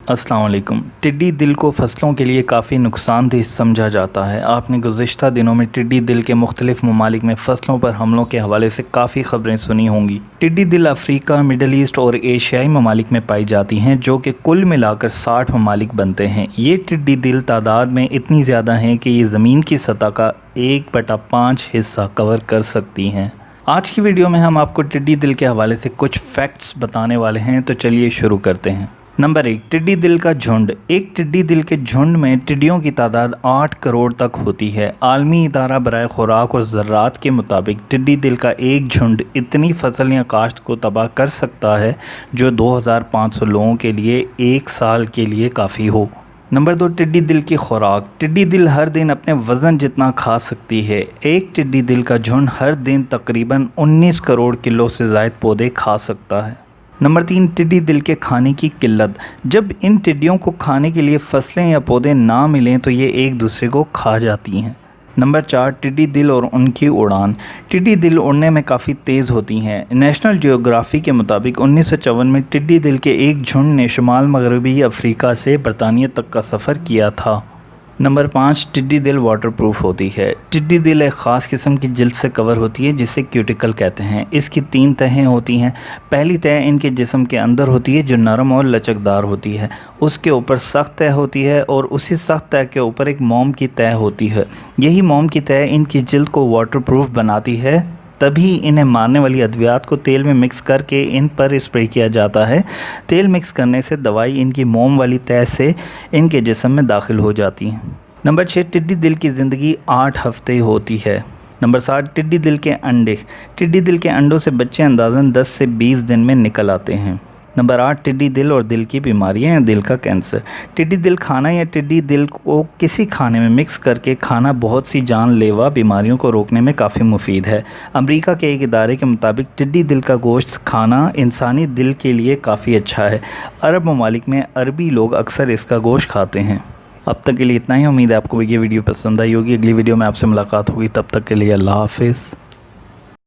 अस्सलाम वालेकुम। टिड्डी दिल को फसलों के लिए काफ़ी नुकसानदेह समझा जाता है। आपने गुज़िश्ता दिनों में टिड्डी दिल के मुख्तलिफ़ ममालिक में फ़सलों पर हमलों के हवाले से काफ़ी ख़बरें सुनी होंगी। टिड्डी दिल अफ्रीका, मिडल ईस्ट और एशियाई ममालिक में पाई जाती हैं, जो कि कुल मिलाकर 60 ममालिक बनते हैं। ये टिड्डी दिल तादाद में इतनी ज़्यादा हैं कि ये ज़मीन की सतह का 1/5 हिस्सा कवर कर सकती हैं। आज की वीडियो में हम आपको टिड्डी दिल के हवाले से कुछ फैक्ट्स बताने वाले हैं, तो चलिए शुरू करते हैं। नंबर 1, टिड्डी दिल का झुंड। एक टिड्डी दिल के झुंड में टिड्डियों की तादाद 8 करोड़ तक होती है। आलमी इदारा बराए खुराक और ज़राअत के मुताबिक टिड्डी दिल का एक झुंड इतनी फसल या काश्त को तबाह कर सकता है जो 2500 लोगों के लिए एक साल के लिए काफ़ी हो। नंबर 2, टिड्डी दिल की खुराक। टिड्डी दिल हर दिन अपने वज़न जितना खा सकती है। एक टिड्डी दिल का झुंड हर दिन तकरीबन 19 करोड़ किलो से ज़ायद पौधे खा सकता है। नंबर 3, टिड्डी दिल के खाने की किल्लत। जब इन टिड्डियों को खाने के लिए फसलें या पौधे ना मिलें तो ये एक दूसरे को खा जाती हैं। नंबर 4, टिड्डी दिल और उनकी उड़ान। टिड्डी दिल उड़ने में काफ़ी तेज़ होती हैं। नेशनल जियोग्राफी के मुताबिक 1954 में टिड्डी दिल के एक झुंड ने शुमाल मगरबी अफ्रीका से बरतानिया तक का सफ़र किया था। नंबर 5, टिड्डी दिल वाटर प्रूफ होती है। टिड्डी दिल एक ख़ास किस्म की जिल्द से कवर होती है जिसे क्यूटिकल कहते हैं। इसकी 3 तहें होती हैं। पहली तह इनके जिस्म के अंदर होती है जो नरम और लचकदार होती है। उसके ऊपर सख्त तह होती है और उसी सख्त तह के ऊपर एक मोम की तह होती है। यही मोम की तह इनकी जिल्द को वाटर प्रूफ बनाती है। तभी इन्हें मारने वाली अद्वियात को तेल में मिक्स करके इन पर स्प्रे किया जाता है। तेल मिक्स करने से दवाई इनकी मोम वाली तह से इनके जिस्म में दाखिल हो जाती है। नंबर 6, टिड्डी दिल की ज़िंदगी 8 हफ्ते होती है। नंबर 7, टिड्डी दिल के अंडे। टिड्डी दिल के अंडों से बच्चे अंदाज़न 10 से 20 दिन में निकल आते हैं। नंबर 8, टिड्डी दिल और दिल की बीमारियां या दिल का कैंसर। टिड्डी दिल खाना या टिड्डी दिल को किसी खाने में मिक्स करके खाना बहुत सी जानलेवा बीमारियों को रोकने में काफ़ी मुफीद है। अमेरिका के एक इदारे के मुताबिक टिड्डी दिल का गोश्त खाना इंसानी दिल के लिए काफ़ी अच्छा है। अरब ममालिक में अरबी लोग अक्सर इसका गोश्त खाते हैं। अब तक के लिए इतना ही। उम्मीद है आपको ये वीडियो पसंद आई होगी। अगली वीडियो में आपसे मुलाकात होगी। तब तक के लिए अल्लाह हाफिज़।